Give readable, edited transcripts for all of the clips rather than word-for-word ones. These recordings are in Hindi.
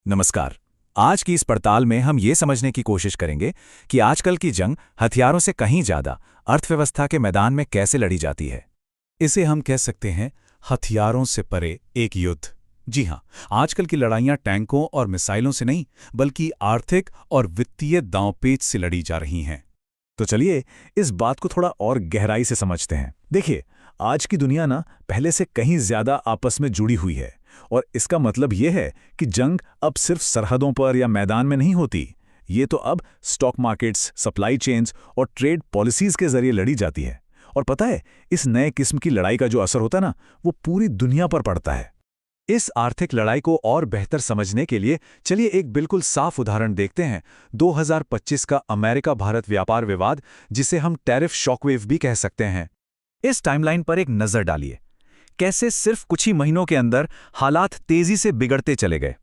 नमस्कार। आज की इस पड़ताल में हम ये समझने की कोशिश करेंगे कि आजकल की जंग हथियारों से कहीं ज्यादा अर्थव्यवस्था के मैदान में कैसे लड़ी जाती है। इसे हम कह सकते हैं हथियारों से परे एक युद्ध। जी हां, आजकल की लड़ाइयां टैंकों और मिसाइलों से नहीं, बल्कि आर्थिक और वित्तीय दांवपेच से लड़ी जा रही हैं। तो चलिए इस बात को थोड़ा और गहराई से समझते हैं। देखिए, आज की दुनिया ना पहले से कहीं ज्यादा आपस में जुड़ी हुई है, और इसका मतलब ये है कि जंग अब सिर्फ सरहदों पर या मैदान में नहीं होती। ये तो अब स्टॉक मार्केट्स, सप्लाई चेन्स और ट्रेड पॉलिसीज के जरिए लड़ी जाती है। और पता है, इस नए किस्म की लड़ाई का जो असर होता है ना, वो पूरी दुनिया पर पड़ता है। इस आर्थिक लड़ाई को और बेहतर समझने के लिए चलिए एक बिल्कुल साफ उदाहरण देखते हैं। 2025 का अमेरिका भारत व्यापार विवाद, जिसे हम टैरिफ शॉकवेव भी कह सकते हैं। इस टाइमलाइन पर एक नजर डालिए। कैसे सिर्फ कुछ ही महीनों के अंदर हालात तेजी से बिगड़ते चले गए।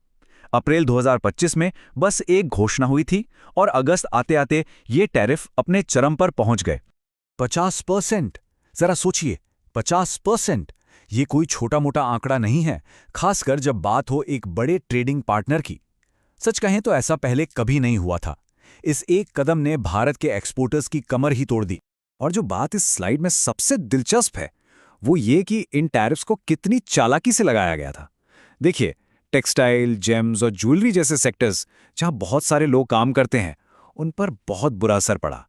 अप्रैल 2025 में बस एक घोषणा हुई थी और अगस्त आते आते ये टैरिफ अपने चरम पर पहुंच गए। 50%। जरा सोचिए, 50%। ये कोई छोटा मोटा आंकड़ा नहीं है, खासकर जब बात हो एक बड़े ट्रेडिंग पार्टनर की। सच कहें तो ऐसा पहले कभी नहीं हुआ था। इस एक कदम ने भारत के एक्सपोर्टर्स की कमर ही तोड़ दी। और जो बात इस स्लाइड में सबसे दिलचस्प है, वो ये कि इन टैरिफ्स को कितनी चालाकी से लगाया गया था। देखिए, टेक्सटाइल, जेम्स और ज्वेलरी जैसे सेक्टर्स, जहां बहुत सारे लोग काम करते हैं, उन पर बहुत बुरा असर पड़ा।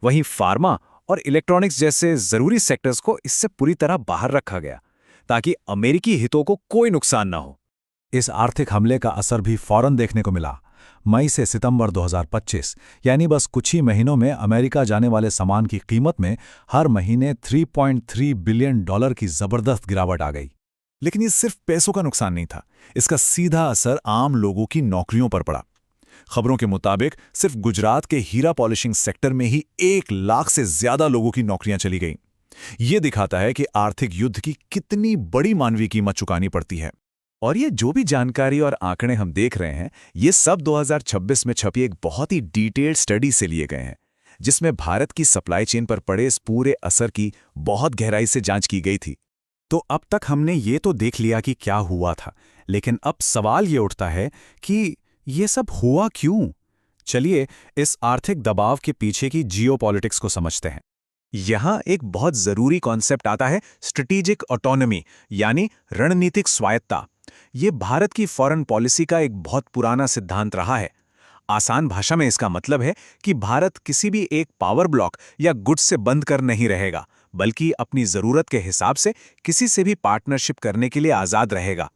वहीं फार्मा और इलेक्ट्रॉनिक्स जैसे जरूरी सेक्टर्स को इससे पूरी तरह बाहर रखा गया, ताकि अमेरिकी हितों को कोई नुकसान ना हो। इस आर्थिक हमले का असर भी फौरन देखने को मिला। मई से सितंबर 2025, यानी बस कुछ ही महीनों में अमेरिका जाने वाले सामान की कीमत में हर महीने $3.3 बिलियन की जबरदस्त गिरावट आ गई। लेकिन ये सिर्फ पैसों का नुकसान नहीं था, इसका सीधा असर आम लोगों की नौकरियों पर पड़ा। खबरों के मुताबिक सिर्फ गुजरात के हीरा पॉलिशिंग सेक्टर में ही 1 लाख से ज्यादा लोगों की नौकरियां चली गईं। ये दिखाता है कि आर्थिक युद्ध की कितनी बड़ी मानवीय कीमत चुकानी पड़ती है। और ये जो भी जानकारी और आंकड़े हम देख रहे हैं, ये सब 2026 में छपी एक बहुत ही डिटेल्ड स्टडी से लिए गए हैं, जिसमें भारत की सप्लाई चेन पर पड़े इस पूरे असर की बहुत गहराई से जांच की गई थी। तो अब तक हमने ये तो देख लिया कि क्या हुआ था, लेकिन अब सवाल ये उठता है कि ये सब हुआ क्यों? चलिए इस आर्थिक दबाव के पीछे की जियोपॉलिटिक्स को समझते हैं। यहां एक बहुत जरूरी कॉन्सेप्ट आता है, स्ट्रेटेजिक ऑटोनॉमी, यानी रणनीतिक स्वायत्ता। ये भारत की फॉरेन पॉलिसी का एक बहुत पुराना सिद्धांत रहा है। आसान भाषा में इसका मतलब है कि भारत किसी भी एक पावर ब्लॉक या गुड्स से बंद कर नहीं रहेगा, बल्कि अपनी जरूरत के हिसाब से किसी से भी पार्टनरशिप करने के लिए आजाद रहेगा।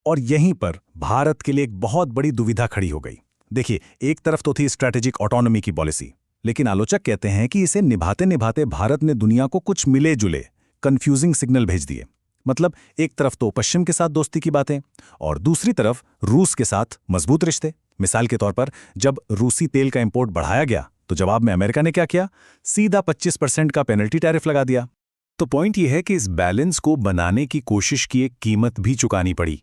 और यहीं पर भारत के लिए एक बहुत बड़ी दुविधा खड़ी हो गई। देखिए, एक तरफ तो थी स्ट्रैटेजिक ऑटोनॉमी की पॉलिसी, लेकिन आलोचक कहते हैं कि इसे निभाते निभाते भारत ने दुनिया को कुछ मिले जुले कंफ्यूजिंग सिग्नल भेज दिए। मतलब एक तरफ तो पश्चिम के साथ दोस्ती की बातें, और दूसरी तरफ रूस के साथ मजबूत रिश्ते। मिसाल के तौर पर, जब रूसी तेल का इंपोर्ट बढ़ाया गया, तो जवाब में अमेरिका ने क्या किया? सीधा 25% का पेनल्टी टैरिफ लगा दिया। तो पॉइंट यह है कि इस बैलेंस को बनाने की कोशिश की एक कीमत भी चुकानी पड़ी।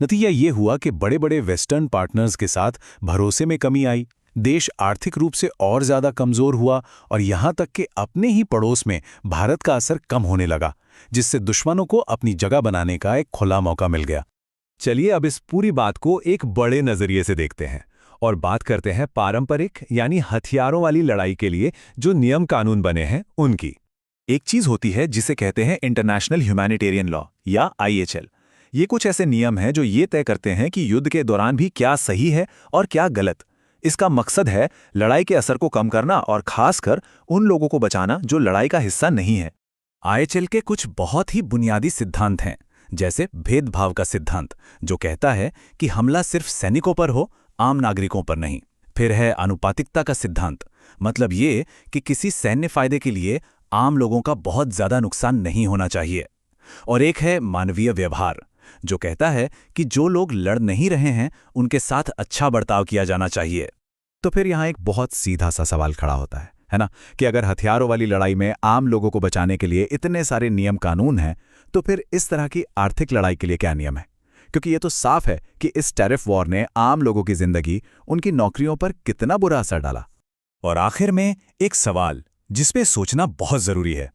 नतीजा ये हुआ कि बड़े बड़े वेस्टर्न पार्टनर्स के साथ भरोसे में कमी आई, देश आर्थिक रूप से और ज्यादा कमजोर हुआ, और यहां तक कि अपने ही पड़ोस में भारत का असर कम होने लगा, जिससे दुश्मनों को अपनी जगह बनाने का एक खुला मौका मिल गया। चलिए अब इस पूरी बात को एक बड़े नजरिए से देखते हैं और बात करते हैं पारंपरिक यानी हथियारों वाली लड़ाई के लिए जो नियम कानून बने हैं उनकी। एक चीज होती है जिसे कहते हैं इंटरनेशनल ह्यूमैनिटेरियन लॉ या IHL। ये कुछ ऐसे नियम हैं जो ये तय करते हैं कि युद्ध के दौरान भी क्या सही है और क्या गलत। इसका मकसद है लड़ाई के असर को कम करना और खासकर उन लोगों को बचाना जो लड़ाई का हिस्सा नहीं है। IHL के कुछ बहुत ही बुनियादी सिद्धांत हैं, जैसे भेदभाव का सिद्धांत, जो कहता है कि हमला सिर्फ सैनिकों पर हो, आम नागरिकों पर नहीं। फिर है अनुपातिकता का सिद्धांत, मतलब ये कि किसी सैन्य फायदे के लिए आम लोगों का बहुत ज्यादा नुकसान नहीं होना चाहिए। और एक है मानवीय व्यवहार, जो कहता है कि जो लोग लड़ नहीं रहे हैं उनके साथ अच्छा बर्ताव किया जाना चाहिए। तो फिर यहाँ एक बहुत सीधा सा सवाल खड़ा होता है ना, कि अगर हथियारों वाली लड़ाई में आम लोगों को बचाने के लिए इतने सारे नियम कानून हैं, तो फिर इस तरह की आर्थिक लड़ाई के लिए क्या नियम है? क्योंकि ये तो साफ है कि इस टैरिफ वॉर ने आम लोगों की जिंदगी, उनकी नौकरियों पर कितना बुरा असर डाला। और आखिर में एक सवाल जिसपे सोचना बहुत जरूरी है,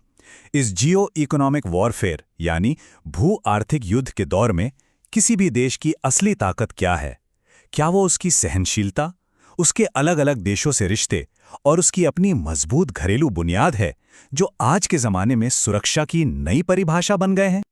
इस जियो इकोनॉमिक वॉरफेयर यानी भू आर्थिक युद्ध के दौर में किसी भी देश की असली ताकत क्या है? क्या वो उसकी सहनशीलता, उसके अलग-अलग देशों से रिश्ते और उसकी अपनी मजबूत घरेलू बुनियाद है जो आज के जमाने में सुरक्षा की नई परिभाषा बन गए हैं?